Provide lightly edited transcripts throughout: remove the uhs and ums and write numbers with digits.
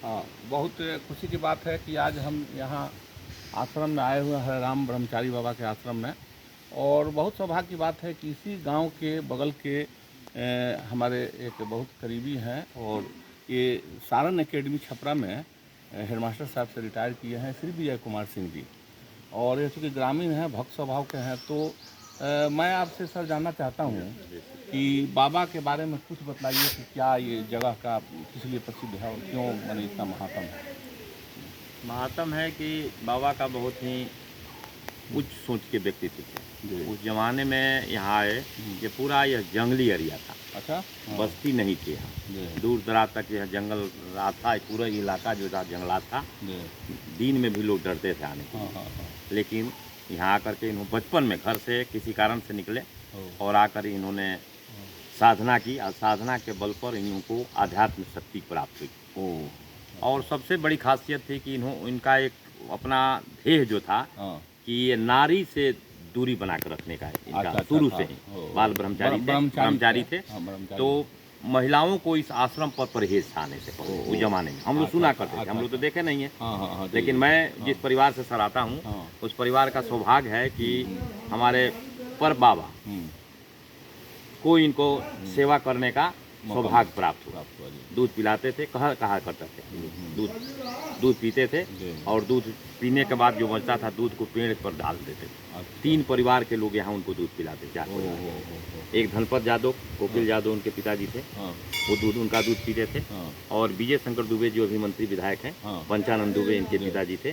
हाँ, बहुत खुशी की बात है कि आज हम यहाँ आश्रम में आए हुए हैं, राम ब्रह्मचारी बाबा के आश्रम में। और बहुत सौभाग्य की बात है कि इसी गांव के बगल के हमारे एक बहुत करीबी हैं और ये सारन एकेडमी छपरा में हेडमास्टर साहब से रिटायर किए हैं श्री विजय कुमार सिंह जी। और ये चूँकि ग्रामीण हैं, भक्त स्वभाव के हैं, तो मैं आपसे सर जानना चाहता हूँ कि बाबा के बारे में कुछ बताइए कि क्या ये जगह का किस लिए प्रसिद्ध है और क्यों माने इतना महात्म है। महात्म है कि बाबा का बहुत ही उच्च सोच के व्यक्तित्व थे। उस जमाने में यहाँ आए, ये पूरा यह जंगली एरिया था। अच्छा, बस्ती नहीं थी यहाँ, दूर दराज तक यह जंगल रहा था। पूरा इलाका जो था जंगलात था। दिन में भी लोग डरते थे आने के। लेकिन यहाँ आकर के इन्होंने बचपन में घर से किसी कारण से निकले और आकर इन्होंने साधना की और साधना के बल पर इनको आध्यात्मिक शक्ति प्राप्त हुई। और सबसे बड़ी खासियत थी कि इनका एक अपना ध्येय जो था कि ये नारी से दूरी बना कर रखने का है इनका शुरू से ही। बाल ब्रह्मचारी थे। तो महिलाओं को इस आश्रम पर परहेज था आने से पहले। उस जमाने में हम लोग सुना करते थे, हम लोग तो देखे नहीं है। लेकिन मैं जिस परिवार से सर आता हूँ, उस परिवार का सौभाग्य है कि हमारे पर बाबा को इनको सेवा करने का सौभाग्य प्राप्त हुआ। दूध पिलाते थे, कहा करते थे, दूध पीते थे और दूध पीने के बाद जो बचता था दूध को पेड़ पर डाल देते थे। 3 परिवार के लोग यहाँ उनको दूध पिलाते थे। एक धनपत यादव, कोकिल यादव उनके पिताजी थे, वो उनका दूध पीते थे। और विजय शंकर दुबे जो अभी मंत्री विधायक हैं, पंचानंद दुबे इनके पिताजी थे,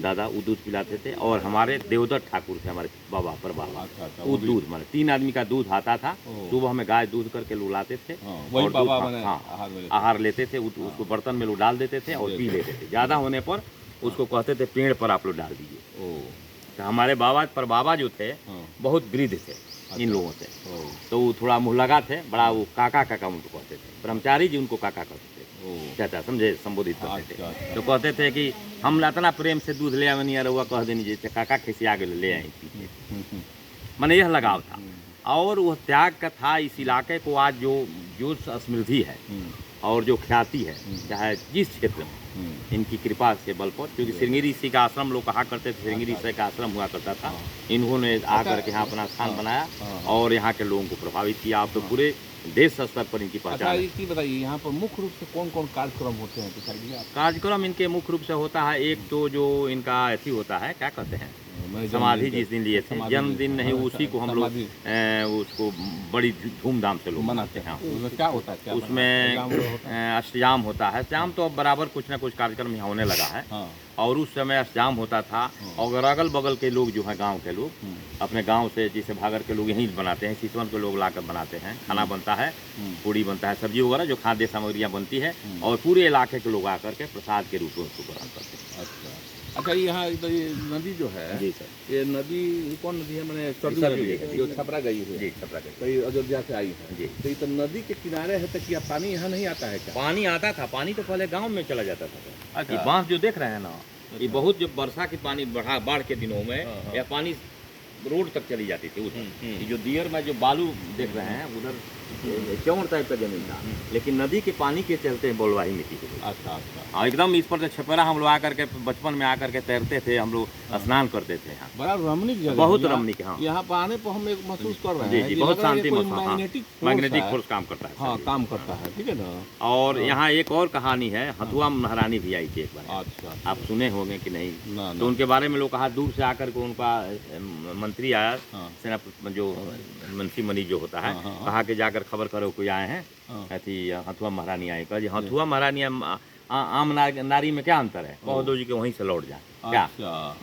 दादा, वो दूध पिलाते थे। और हमारे देवदत्त ठाकुर थे हमारे बाबा पर बाबा, वो दूध माने 3 आदमी का दूध आता था। सुबह हमें गाय दूध करके लोग लाते थे और आहार लेते थे। उसको बर्तन में लोग डाल देते थे और पी लेते थे। ज़्यादा होने पर उसको कहते थे पेड़ पर आप लोग डाल दीजिए। तो हमारे बाबा जो थे बहुत वृद्ध थे इन लोगों से, तो वो थोड़ा मुँह लगा थे, बड़ा वो काका उनको कहते थे। ब्रह्मचारी जी उनको काका कहते थे, चाचा समझे, संबोधित करते थे। तो कहते थे कि हम इतना प्रेम से दूध ले आवे रहुआ कह देनी जैसे काका खिसी आगे ले आई पीते। मैंने यह लगाव था और वह त्याग का था। इस इलाके को आज जो समृद्धि है और जो ख्याति है, चाहे जिस क्षेत्र में, इनकी कृपा के बल पर, क्योंकि श्रृंगेरी ऋषि का आश्रम लोग कहा करते थे, श्रृंगेरी ऋषि का आश्रम हुआ करता था। इन्होंने आकर के यहाँ अपना स्थान बनाया और यहाँ के लोगों को प्रभावित किया। आप तो पूरे देश स्तर पर इनकी पहचान है। बताइए यहाँ पर मुख्य रूप से कौन कौन कार्यक्रम होते हैं? कार्यक्रम इनके मुख्य रूप से होता है, एक तो जो इनका ऐसी होता है, क्या कहते हैं, समाधि जिस दिन लिए थे, जन्मदिन नहीं, उसी को हम लोग उसको बड़ी धूमधाम से लोग मनाते हैं। उसमें क्या होता है? उसमें अष्टयाम होता है। अष्टयाम तो अब बराबर कुछ ना कुछ कार्यक्रम यहाँ होने लगा है। और उस समय अष्टयाम होता था और अगल बगल के लोग जो हैं, गांव के लोग अपने गांव से, जैसे भागर के लोग यहीं बनाते हैं, सिसवन के लोग लाकर बनाते हैं। खाना बनता है, पूड़ी बनता है, सब्जी वगैरह जो खाद्य सामग्रियाँ बनती है, और पूरे इलाके के लोग आकर के प्रसाद के रूप में उसको ग्रहण करते हैं। अच्छा, यहाँ तो ये नदी जो है, जी सर, ये नदी कौन नदी है? मैंने जो छपरा गई है। जी, छपरा गई, कई अयोध्या से आई है। जी, तो ये तो नदी के किनारे है, तो क्या पानी यहाँ नहीं आता है क्या? पानी आता था, पानी तो पहले गांव में चला जाता था। ये बांस जो देख रहे हैं ना, ये बहुत, जब वर्षा की पानी बाढ़ के दिनों में यह पानी रोड तक चली जाती थी। उधर जो दियर में जो बालू देख रहे हैं, उधर चौड़ टाइप का जमीन था, लेकिन नदी के पानी के चलते बलुआही मिट्टी के। अच्छा। हाँ, एकदम इस पर छपेरा हम लोग आकर के बचपन में आकर के तैरते थे, हम लोग स्नान करते थे। यहाँ बड़ा रमणीक जगह, बहुत रमणीक। हाँ, यहाँ पर आने पर हम एक महसूस कर रहे हैं। जी, बहुत शांति महसूस। मैग्नेटिक फोर्स काम करता है। हाँ, काम करता है, ठीक है ना। और यहाँ एक और कहानी है, हथुआ महारानी भी आई थी एक बार। अच्छा, आप सुने होंगे कि नहीं? तो उनके बारे में लोग कहा, दूर से आकर के उनका मंत्री आया, सेना जो मंत्री मनी जो होता है, कहा कि जाकर खबर करो कोई आए हैं, ऐसी हथुआ महारानी आई। कहा जी हथुआ महारानी आम नारी में क्या अंतर है? कह दो जी कि वहीं से लौट जाए। क्या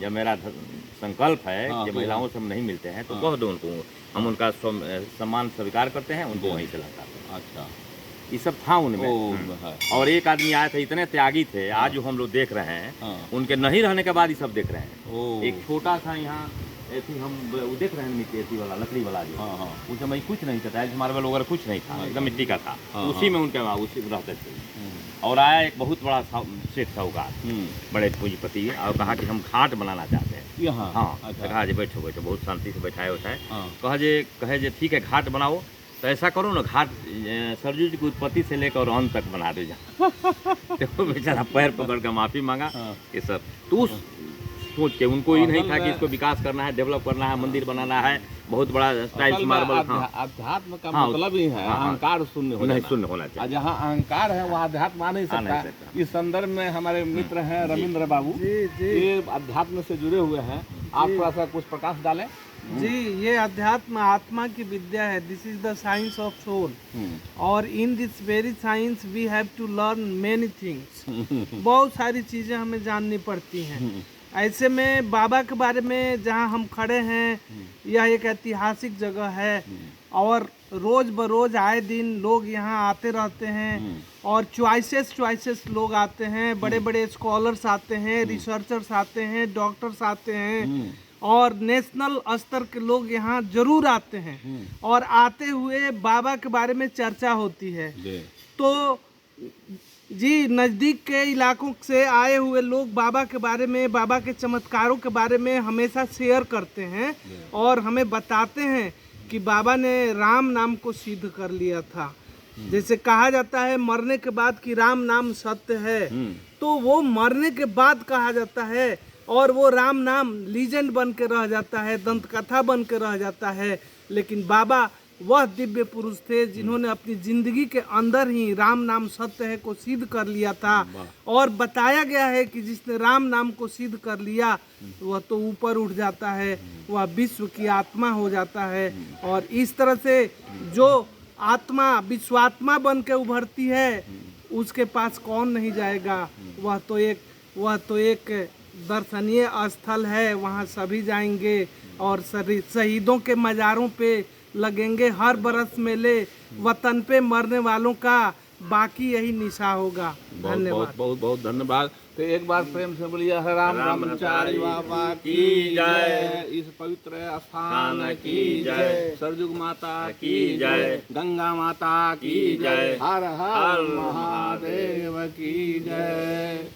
जब मेरा संकल्प है कि महिलाओं से हम नहीं मिलते हैं, तो कह दो उनको, हम उनका सम्मान स्वीकार करते हैं, उनको वहीं से लौटा। अच्छा, ये सब था उनमें। और एक आदमी आए थे, इतने त्यागी थे, आज जो हम लोग देख रहे हैं, उनके नहीं रहने के बाद ये सब देख रहे हैं। एक छोटा सा यहाँ ऐसी हम वो देख रहे हैं, नीचे ऐसी वाला लकड़ी वाला जो, उस समय कुछ नहीं था, टाइल्स मार्बल वगैरह कुछ नहीं था, एकदम मिट्टी का था। उसी में उनके उसी रहते थे। और आया एक बहुत बड़ा सेठ साहूकार, बड़े पूंजीपति, और कहा कि हम घाट बनाना चाहते हैं यहाँ। हाँ, कहा जी बैठो, बहुत शांति से बैठाए उठाए। कहे जे ठीक है, घाट बनाओ। तो ऐसा करो ना, घाट सरजू जी की उत्पत्ति से लेकर अंत तक बना दे जा। तो बेचारा पैर पकड़ कर माफी मांगा कि सर, तो उस सोच के उनको ही नहीं था कि इसको विकास करना है, डेवलप करना है, मंदिर बनाना है, बहुत बड़ा टाइल्स मार्बल। अध्यात्म का मतलब ही है अहंकार शून्य होना चाहिए। जहाँ अहंकार है वहाँ अध्यात्म आ नहीं सकता। इस संदर्भ में हमारे मित्र हैं रविंद्र बाबू, ये अध्यात्म से जुड़े हुए हैं, आप थोड़ा सा कुछ प्रकाश डालें। जी, ये अध्यात्म आत्मा की विद्या है। This is the science of soul, और in this very science we have to learn many things. बहुत सारी चीजें हमें जाननी पड़ती हैं। ऐसे में बाबा के बारे में जहाँ हम खड़े हैं, यह एक ऐतिहासिक जगह है, और रोज बरोज आए दिन लोग यहाँ आते रहते हैं, और चॉइसेस लोग आते हैं, बड़े बड़े स्कॉलर्स आते हैं, रिसर्चर्स आते हैं, डॉक्टर्स आते हैं, और नेशनल स्तर के लोग यहाँ जरूर आते हैं, और आते हुए बाबा के बारे में चर्चा होती है। तो जी, नज़दीक के इलाकों से आए हुए लोग बाबा के बारे में, बाबा के चमत्कारों के बारे में हमेशा शेयर करते हैं, और हमें बताते हैं कि बाबा ने राम नाम को सिद्ध कर लिया था। जैसे कहा जाता है मरने के बाद कि राम नाम सत्य है, तो वो मरने के बाद कहा जाता है, और वो राम नाम लीजेंड बन के रह जाता है, दंत कथा बन के रह जाता है। लेकिन बाबा वह दिव्य पुरुष थे जिन्होंने अपनी जिंदगी के अंदर ही राम नाम सत्य है को सिद्ध कर लिया था, और बताया गया है कि जिसने राम नाम को सिद्ध कर लिया वह तो ऊपर उठ जाता है, वह विश्व की आत्मा हो जाता है। और इस तरह से जो आत्मा विश्वात्मा बन के उभरती है, उसके पास कौन नहीं जाएगा। वह तो एक दर्शनीय स्थल है, वहाँ सभी जाएंगे, और शहीदों के मज़ारों पे लगेंगे हर बरस मेले, वतन पे मरने वालों का बाकी यही निशा होगा। धन्यवाद, बहुत बहुत धन्यवाद। तो एक बार प्रेम से बोलिए हरे राम ब्रह्मचारी बाबा की जय, इस पवित्र स्थान की जय, सरजू माता की जय, गंगा माता की जय, हर हर महादेव की जय।